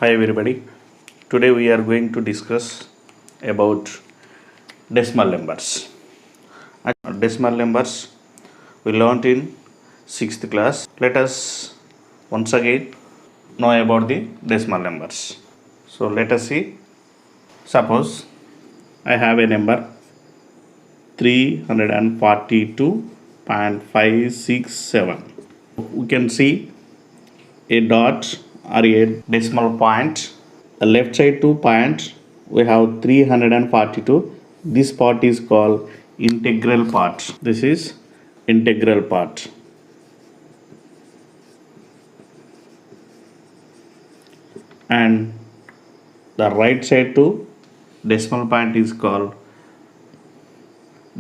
Hi everybody. Today we are going to discuss about decimal numbers. Decimal numbers we learnt in 6th class. Let us once again know about the decimal numbers. So let us see. Suppose I have a number 342.567. We can see a dot or a decimal point. The left side 2 point we have 342. This part is called integral part. This is integral part. And the right side 2 decimal point is called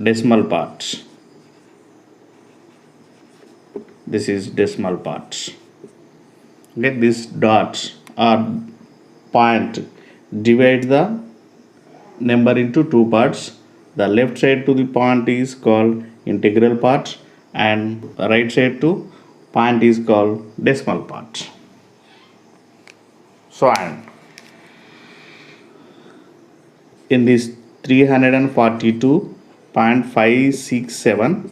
decimal part. This is decimal part. Okay, this dot or point divide the number into two parts. The left side to the point is called integral part and the right side to point is called decimal part. So and in this 342.567,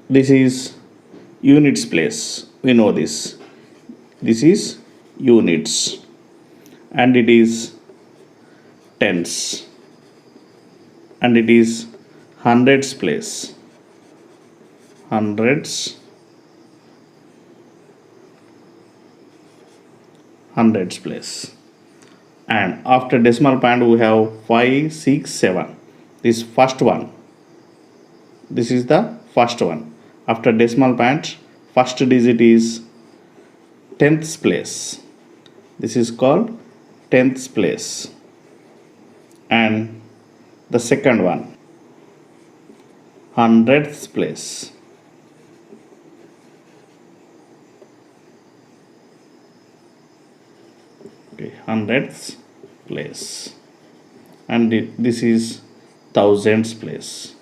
this is units place. We know this. This is units and it is tens and it is hundreds place. Hundreds place. And after decimal point we have 567. This first one. This is the first one. After decimal point, first digit is tenths place. This is called tenths place. And the second one, hundredths place. Okay, hundredths place. And this is thousands place.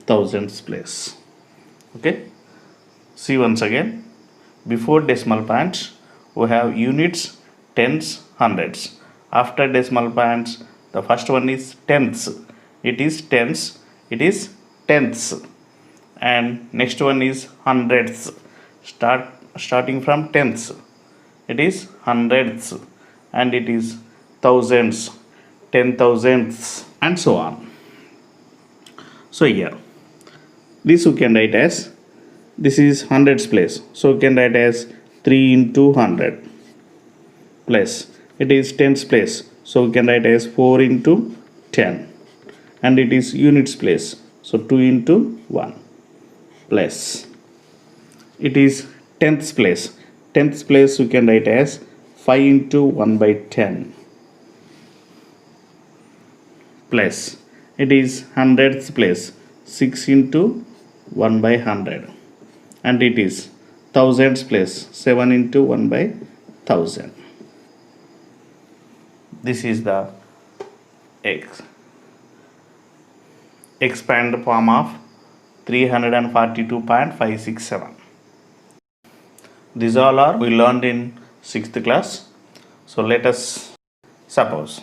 Thousands place. Okay, see once again, before decimal points we have units, tens, hundreds. After decimal points the first one is tenths. It is tens, it is tenths. And next one is hundredths. Starting from tenths, it is hundredths. And it is thousands, 10,000ths and so on. So here this we can write as, this is hundreds place, so we can write as 3 into 100 plus it is tens place, so we can write as 4 into 10 and it is units place, so 2 into 1 plus it is tenths place. Tenths place we can write as 5 into 1 by 10 plus it is hundredths place, 6 into 1 by 100 and it is thousands place, 7 into 1 by 1000. This is the expand form of 342.567. These all are we learned in 6th class. So let us suppose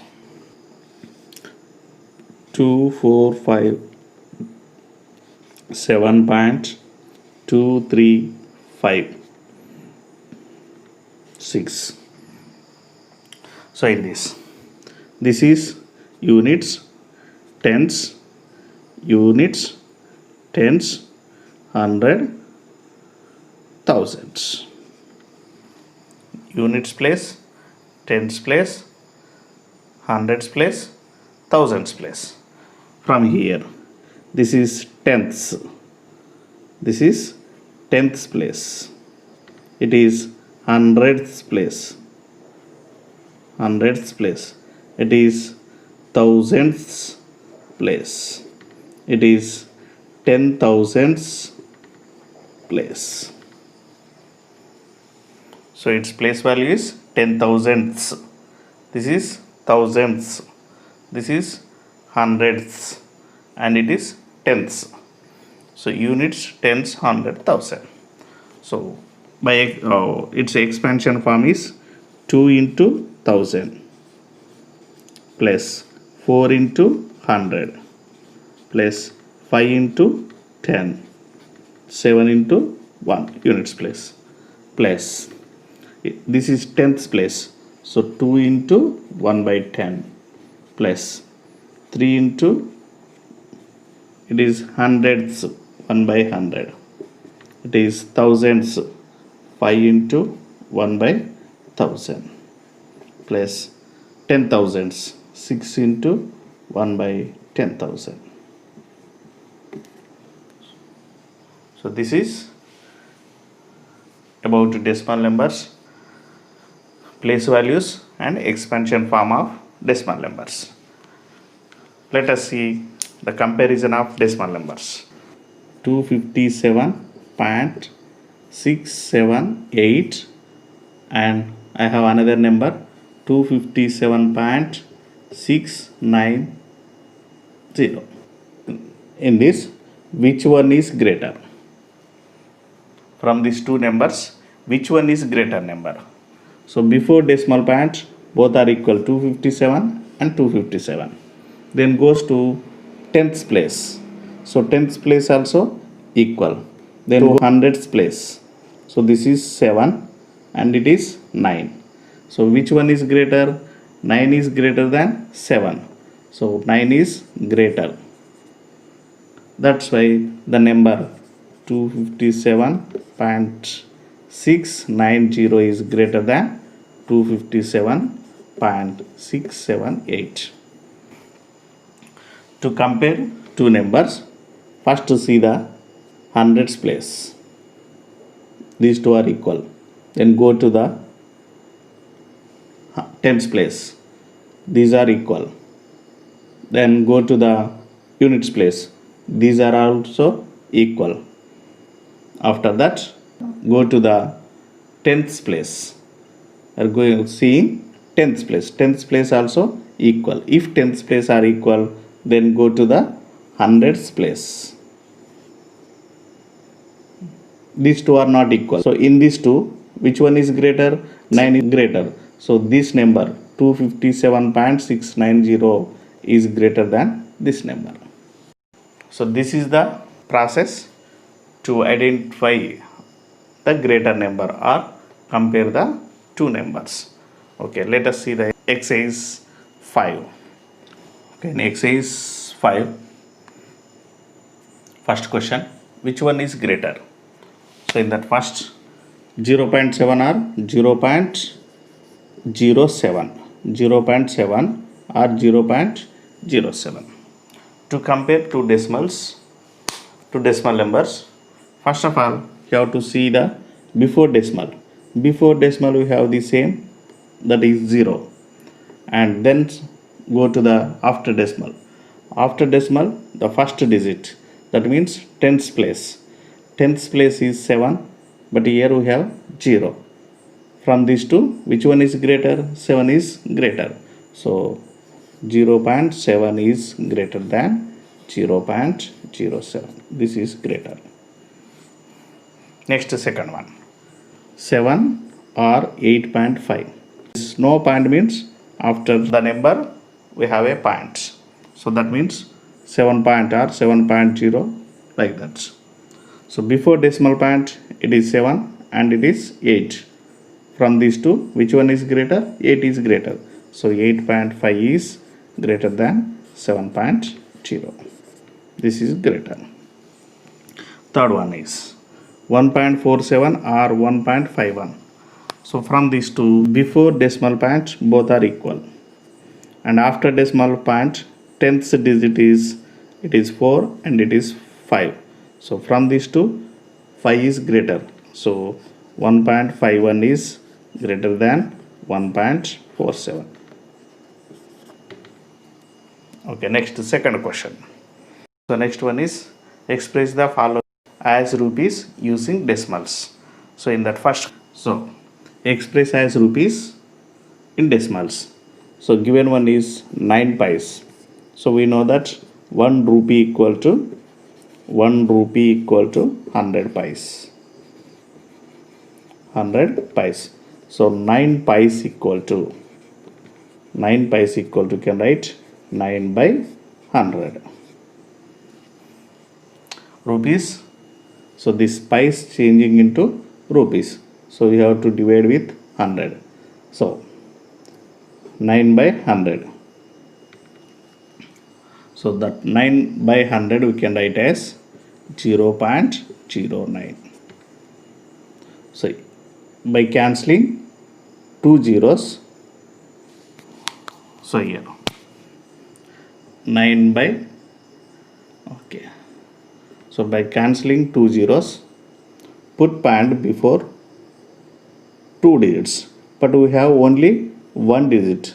245.2356. So in this is units, tens, units, tens, hundred, thousands. Units place, tens place, hundreds place, thousands place. From here, this is tenths. This is tenths place. It is hundredths place. Hundredths place. It is thousandths place. It is 10,000ths place. So its place value is 10,000ths. This is thousandths. This is hundredths and it is tenths. So units, tens, hundred, thousand. So by its expansion form is 2 into 1000 plus 4 into 100 plus 5 into 10, 7 into 1 units place, plus this is tenths place. So 2 into 1 by 10 plus 3 into, it is hundredths 1 by 100. It is thousands 5 into 1 by 1000 plus 10,000s 6 into 1 by 10,000. So this is about decimal numbers, place values and expansion form of decimal numbers. Let us see the comparison of decimal numbers. 257.678 and I have another number 257.690. In this, which one is greater? From these two numbers, which one is greater number? So before decimal point, both are equal, 257 and 257. Then goes to tenths place. So tenths place also equal. Then to hundredths place. So this is 7 and it is 9. So which one is greater? 9 is greater than 7. So 9 is greater. That's why the number 257.690 is greater than 257.678. To compare two numbers, first to see the hundreds place. These two are equal. Then go to the tens place. These are equal. Then go to the units place. These are also equal. After that, go to the tenths place. We are going seeing tenths place. Tenths place also equal. If tenths place are equal, then go to the hundreds place. These two are not equal. So in these two, which one is greater? 9 is greater. So this number 257.690 is greater than this number. So this is the process to identify the greater number or compare the two numbers. Okay, let us see the exercise 5. Okay, in exercise 5, first question, which one is greater? So in that first 0.7 or 0.07, 0.7 or 0.07. To compare two decimals, two decimal numbers, first of all you have to see the before decimal. Before decimal we have the same, that is 0, and then go to the after decimal. After decimal, the first digit, that means tenths place. Tenths place is 7, but here we have 0. From these two, which one is greater? 7 is greater. So 0.7 is greater than 0.07. This is greater. Next, second one, 7 or 8.5. No point means after the number we have a point. So that means 7 point or 7.0, like that. So before decimal point it is 7 and it is 8. From these two, which one is greater? 8 is greater. So 8.5 is greater than 7.0. This is greater. Third one is 1.47 or 1.51. So from these two, before decimal point both are equal, and after decimal point tenth digit is, it is 4 and it is 5. So from these two, 5 is greater. So 1.51 is greater than 1.47. Okay, next, second question. So next one is express the following as rupees using decimals. So in that first, so express as rupees in decimals. So given one is 9 pies. So we know that 1 rupee equal to 1 rupee equal to 100 pice. 100 pice. So 9 pice equal to, 9 pice equal to, you can write 9 by 100 rupees. So this pice changing into rupees. So we have to divide with 100. So 9 by 100. So that 9 by 100 we can write as 0.09. So by cancelling 2 zeros, so here 9 by, okay, so by cancelling 2 zeros, put point before 2 digits, but we have only 1 digit,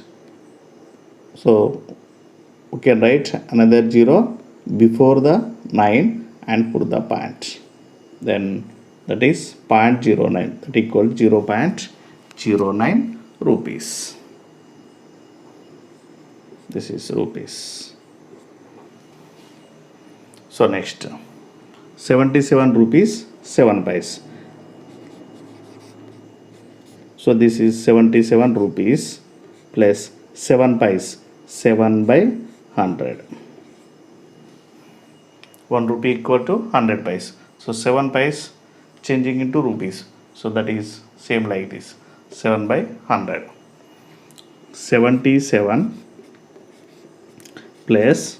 so we can write another 0 before the 9 and put the point, then that is 0.09, that equals 0.09 rupees. This is rupees. So next, 77 rupees 7 pice. So this is 77 rupees plus 7 pice, 7 by 100. 1 rupee equal to 100 pice. So 7 pice changing into rupees. So that is same like this, 7 by 100. 77 plus,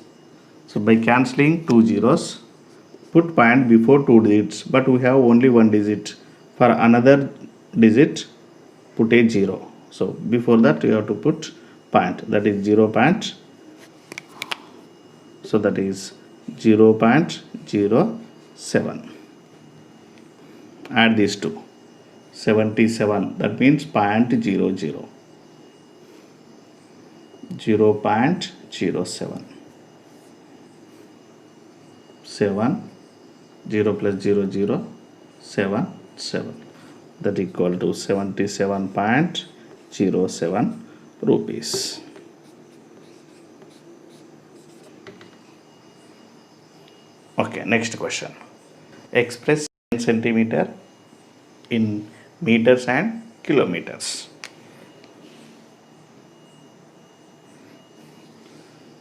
so by cancelling 2 zeros, put point before 2 digits, but we have only 1 digit. For another digit, put a 0. So before that you have to put point, that is 0 point. So that is 0.07. Add these two, 77, that means 0.00. 0.07. 7, 0 plus 0, 0, 7, 7. That equal to 77.07 rupees. Okay, next question. Express 10 centimeter in meters and kilometers.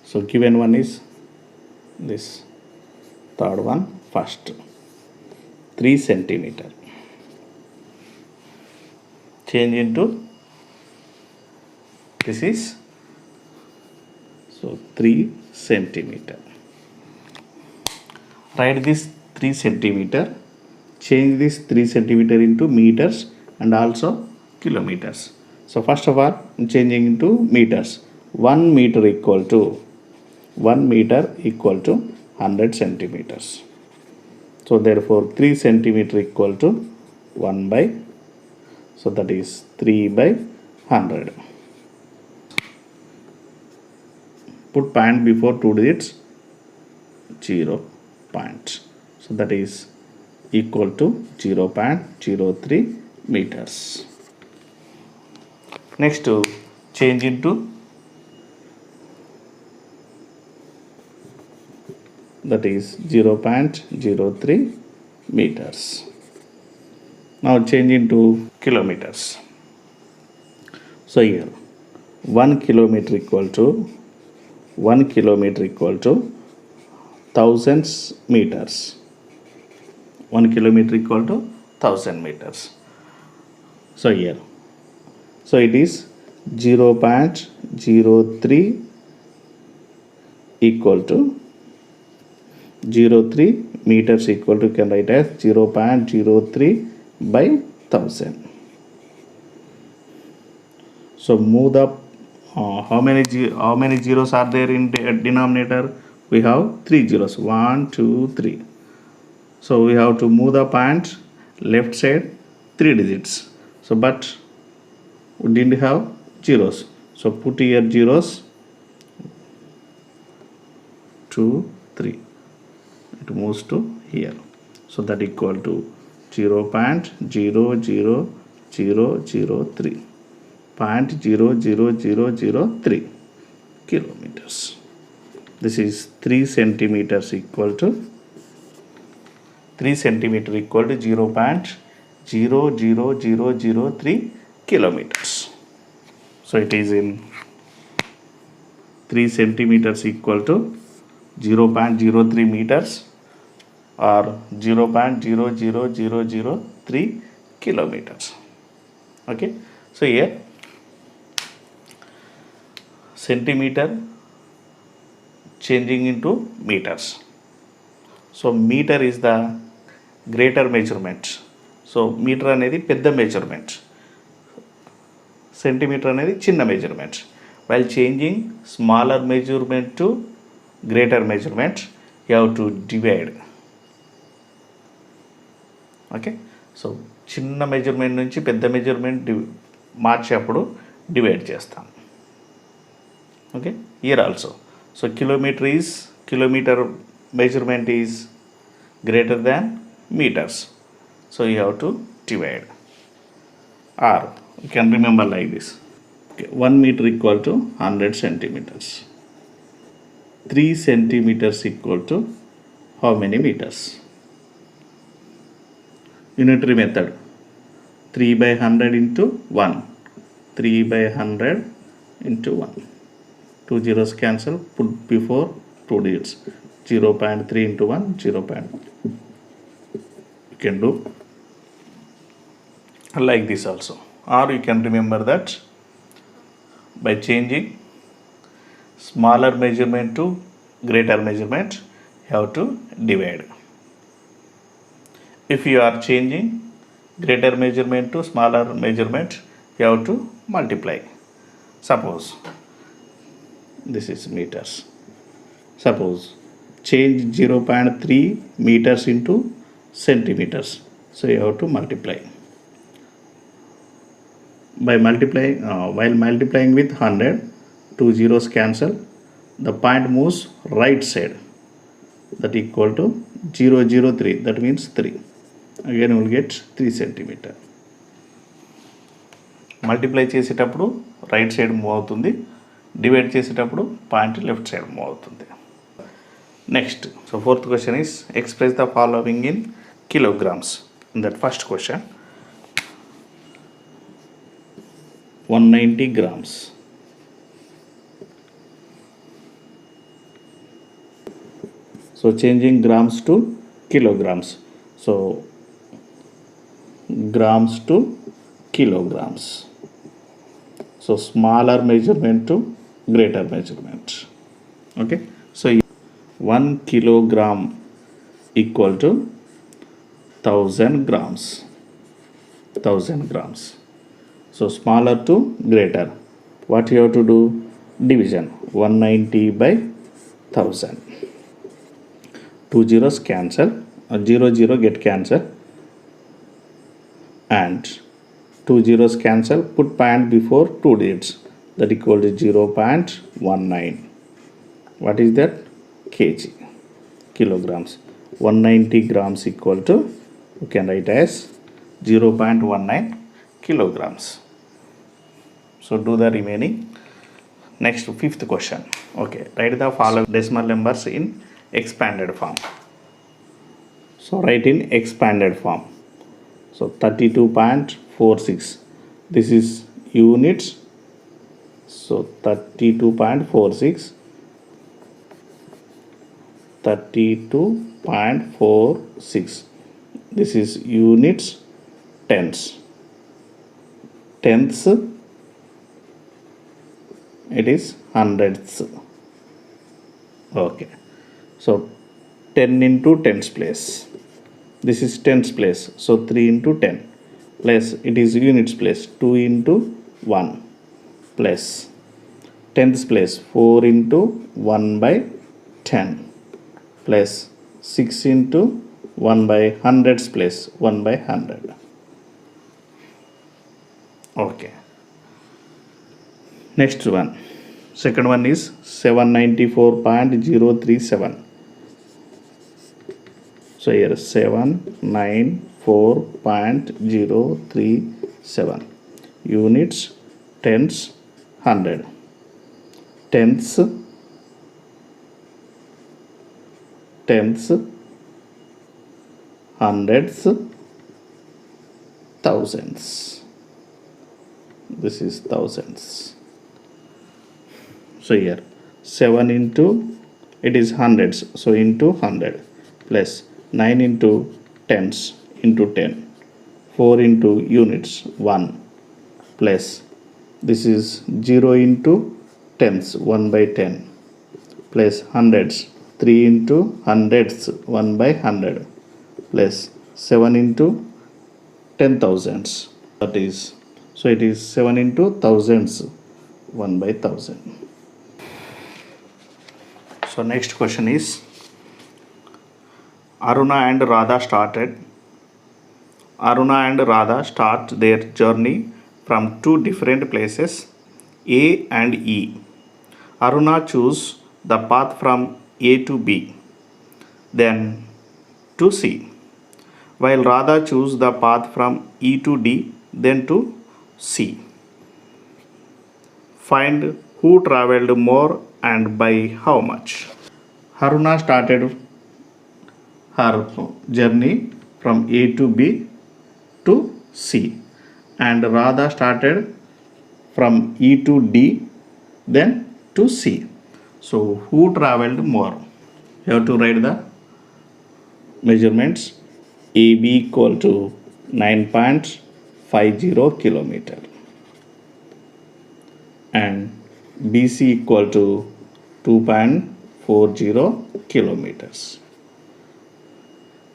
So given one is this, third one first, 3 centimeter. Change into, this is, so 3 centimeter. Write this 3 centimeter, change this 3 centimeter into meters and also kilometers. So first of all, changing into meters. 1 meter equal to 100 centimeters. So therefore 3 centimeter equal to 1 by, so that is 3 by 100. Put point before 2 digits, 0 point. So that is equal to 0.03 meters. Next to change into, that is 0.03 meters. Now change into kilometers. So here 1 kilometer equal to 1000 meters. 1 kilometer equal to 1000 meters. So here, so it is 0.03 equal to 03 meters equal to, you can write as 0.03 by 1000. So move the, how many zeros are there in denominator? We have 3 zeros, 1, 2, 3. So we have to move the point left side 3 digits. So but we didn't have zeros. So put here zeros, 2, 3. It moves to here. So that equal to 0.00003. 0.00003 kilometers. This is 3 centimeters equal to 3 centimeter equal to 0.00003 kilometers. So it is in 3 centimeters equal to 0.03 meters or 0.00003 kilometers. Okay, so here centimeter changing into meters. So meter is the greater measurement. So meter అనేది పెద్ద measurement, centimeter అనేది చిన్న measurement. While changing smaller measurement to greater measurement, you have to divide. Okay, so చిన్న measurement నుంచి పెద్ద measurement మార్చేటప్పుడు divide చేస్తాం. Okay, here also. So kilometer measurement is greater than meters. So you have to divide. Or you can remember like this. Okay, 1 meter equal to 100 centimeters. 3 centimeters equal to how many meters? Unitary method. 3 by 100 into 1. 3 by 100 into 1. 2 zeros cancel, put before 2 digits. 0.3 into 1, 0. You can do like this also. Or you can remember that by changing smaller measurement to greater measurement, you have to divide. If you are changing greater measurement to smaller measurement, you have to multiply. Suppose this is meters. Suppose change 0.3 meters into centimeters. So you have to multiply. By multiplying, while multiplying with 100, 2 zeros cancel. The point moves right side. That equal to 003. That means 3. Again we will get 3 centimeter. Multiply చేసేటప్పుడు right side move అవుతుంది, divide చేసేటప్పుడు point left side move అవుతుంది. Next, so fourth question is express the following in kilograms. In that first question, 190 grams. So changing grams to kilograms. So grams to kilograms. So smaller measurement to greater measurement. Okay, so 1 kilogram equal to 1000 grams. 1000 grams. So smaller to greater. What you have to do? Division. 190 by 1000. 2 zeros cancel. 0 get cancel. And 2 zeros cancel. Put point before 2 digits. That equal to 0.19. What is that? Kg. Kilograms. 190 grams equal to, you can write as 0.19 kilograms. So do the remaining. Next, fifth question. Okay, write the following decimal numbers in expanded form. So write in expanded form. So 32.46. This is units. So 32.46. 32.46. This is units, tenths. Tenths, it is hundredths. Okay, so 10 into tens place. This is tens place. So 3 into 10 plus it is units place. 2 into 1 plus tenths place. 4 into 1 by 10 plus 6 into 1 by hundreds place. 1 by 100. Okay. Next one. Second one is 794.037. So here 794.037. Units, tenths, 100. Tenths, 100. hundreds, thousands. This is thousands. So here 7 into, it is hundreds, so into 100, plus 9 into tens into 10, 4 into units 1, plus this is 0 into tens 1 by 10, plus hundreds 3 into hundreds 1 by 100, plus 7 into 10,000s, that is, so it is 7 into thousands 1 by 1000. So next question is, Aruna and Radha start their journey from two different places, A and E. Aruna choose the path from A to B, then to C, while Radha choose the path from E to D, then to C. Find who traveled more and by how much. Aruna started her journey from A to B to C, and Radha started from E to D, then to C. So who traveled more? You have to write the measurements. AB equal to 9.50 kilometer and BC equal to 2.40 kilometers.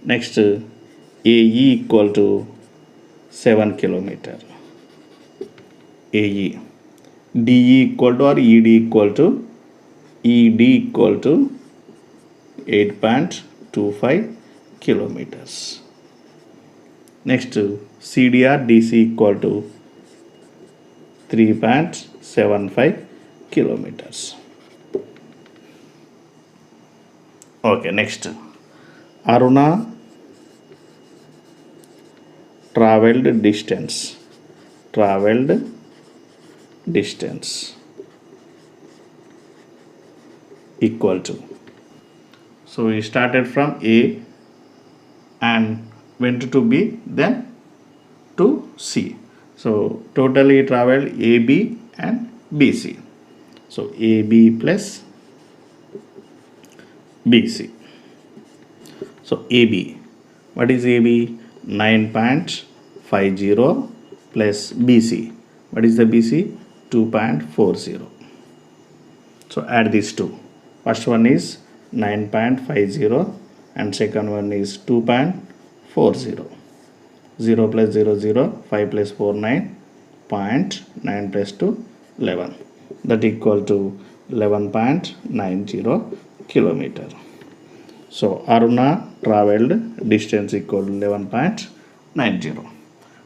Next, AE equal to 7 kilometer. AE. DE equal to, or ED equal to, ED equal to 8.25 kilometers. Next, CDR DC equal to 3.75 kilometers. Okay, next, Aruna traveled distance equal to, so we started from A and went to B, then to C. So totally traveled AB and BC. So AB plus BC. So AB, what is AB? 9.50 plus BC. What is the BC? 2.40. So add these two. First one is 9.50 and second one is 2.40. 0 plus 0, 0, 5 plus 4, 9, 0.9 plus 2, 11. That equal to 11.90 kilometer. So Aruna traveled distance equal to 11.90.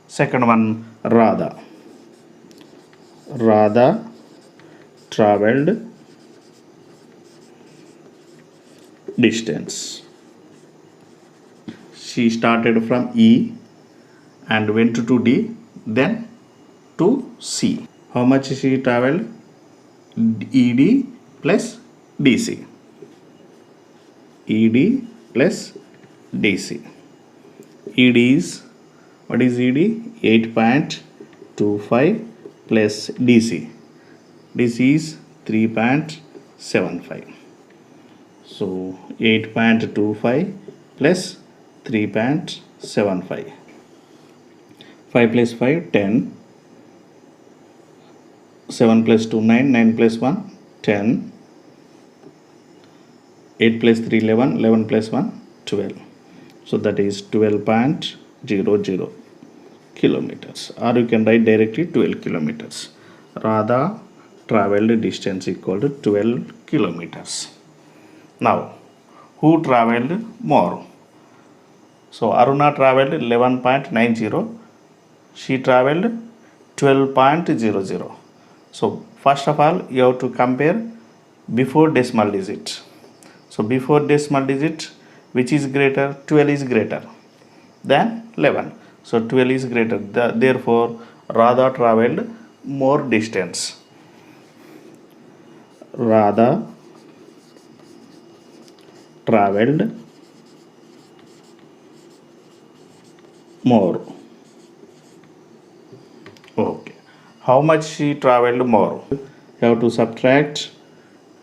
Second one, Radha. Radha traveled distance. She started from E and went to D, then to C. How much she traveled? ED plus DC. ED plus DC. ED is, what is ED? 8.25 plus DC. DC is 3.75. So 8.25 plus 3.75. 5 plus 5, 10. 7 plus 2, 9. 9 plus 1, 10. 8 plus 3, 11. 11 plus 1, 12. So that is 12.00 kilometers. Or you can write directly 12 kilometers. Radha traveled distance equal to 12 kilometers. Now, who traveled more? So Aruna traveled 11.90. She traveled 12.00. So first of all, you have to compare before decimal digit. So before decimal digit, which is greater? 12 is greater than 11. So 12 is greater. Therefore, Radha traveled more distance. Radha traveled more. Okay. How much she traveled more? You have to subtract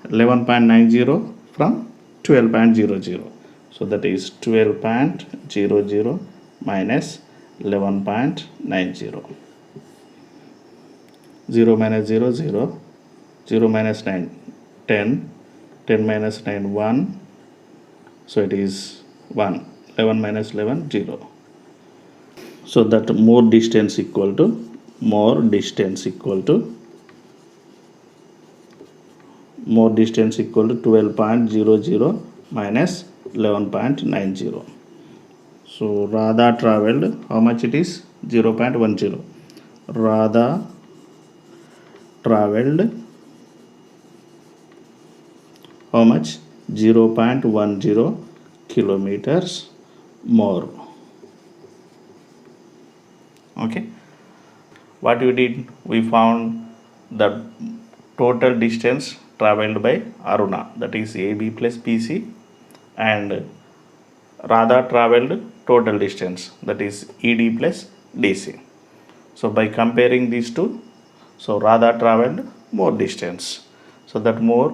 11.90 from 12.00. So that is 12.00 minus 11.90. 0 minus 0, 0. 0 minus 9, 10. 10 minus 9, 1. So it is 1. 11 minus 11, 0. So that more distance equal to 12.00 minus 11.90. So Radha traveled, how much it is? 0.10. Radha traveled how much? 0.10 kilometers more. Okay. What we did? We found the total distance traveled by Aruna, that is AB plus BC, and Radha traveled total distance, that is ED plus DC. So by comparing these two, so Radha traveled more distance. So that more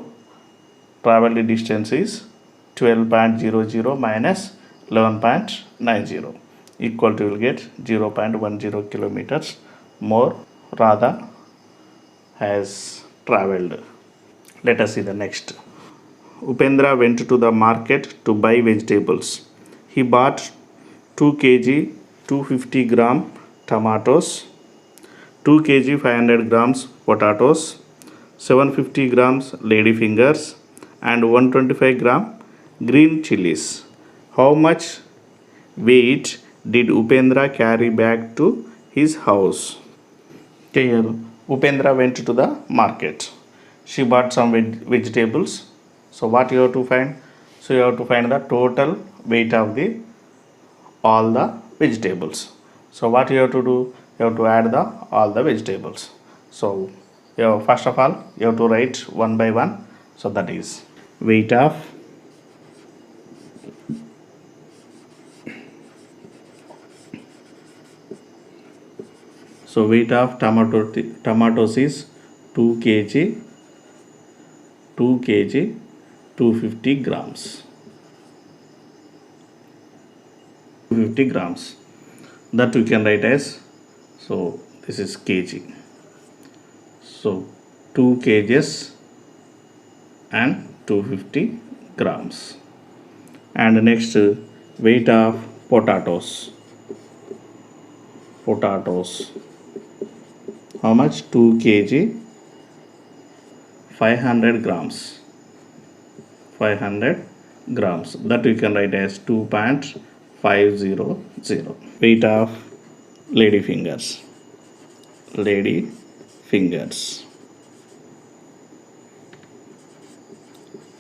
traveled distance is 12.00 minus 11.90 equal to, you will get 0.10 kilometers more Radha has traveled. Let us see the next. Upendra went to the market to buy vegetables. He bought 2 kg 250 gram tomatoes, 2 kg 500 grams potatoes, 750 grams lady fingers, and 125 gram green chilies. How much weight did Upendra carry back to his house? Okay, here Upendra went to the market. She bought some vegetables. So what you have to find? So you have to find the total weight of the all the vegetables. So what you have to do? You have to add the all the vegetables. So first of all you have to write one by one. So that is weight of tomatoes is 2 kg 250 grams. 250 grams. That we can write as, so this is kg. So 2 kgs and 250 grams. And next, weight of potatoes. How much? 2 kg 500 grams. 500 grams. That we can write as 2.500. Weight of lady fingers.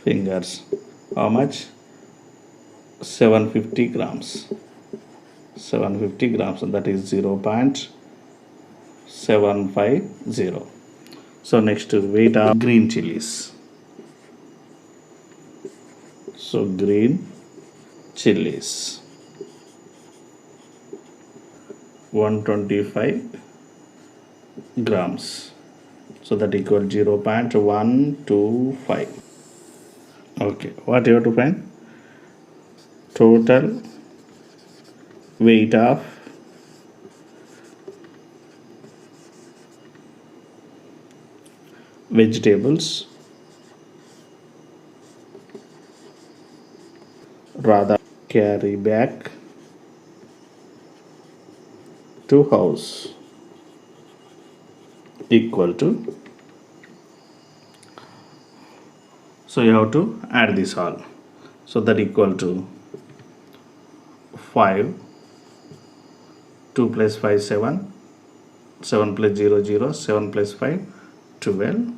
Fingers. How much? 750 grams. 750 grams. That is 0.750. So next, weight of green chilies. So green chilies 125 grams. So that equal 0.125. Okay, what you have to find? Total weight of vegetables Radha carry back to house equal to, so you have to add this all. So that equal to 5, 2 plus 5, 7, 7 plus 0, 0, 7 plus 5, 12,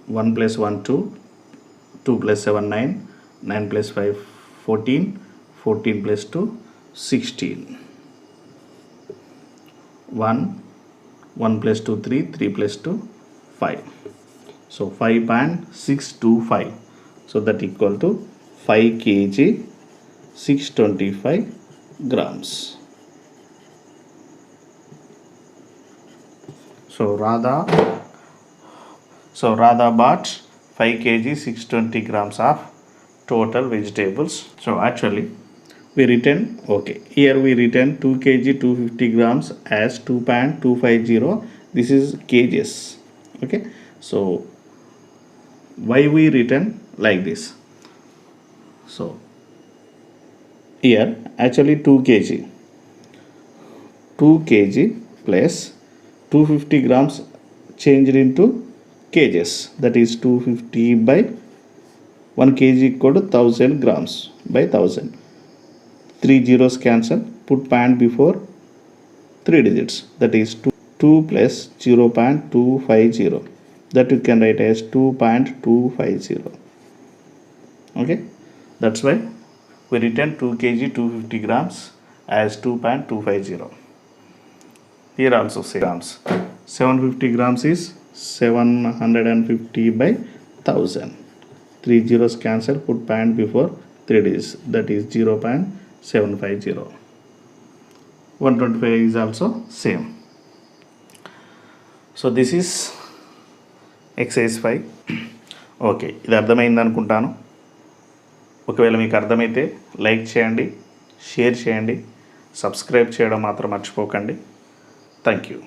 1 plus 1, 2, 2 plus 7, 9, 9 plus 5, 14, 14 plus 2, 16, 1, 1 plus 2, 3, 3 plus 2, 5. So 5.625. So that equal to 5 kg 625 grams. So Radha bought 5 kg 620 grams of total vegetables. So actually we written, okay, here we written 2 kg 250 grams as 2.250. This is kgs. Okay, so why we written like this? So here actually 2 kg 2 kg plus 250 grams changed into kgs, that is 250 by 1 kg equal to 1000 grams by 1000. 3 zeros cancel, put point before 3 digits, that is 2 plus 0.250, that you can write as 2.250. Okay, that's why we written 2 kg 250 grams as 2.250. Here also say grams. 750 grams is 750 by 1000. 3 zeros cancel, put point before 3 digits, that is 0.750. 125 is also same. So this is exercise 5. Okay, ఇది అర్థమైంది అనుకుంటాను. ఒకవేళ మీకు అర్థమైతే like చేయండి, share చేయండి, subscribe చేయడం మాత్రం మర్చిపోకండి. Thank you.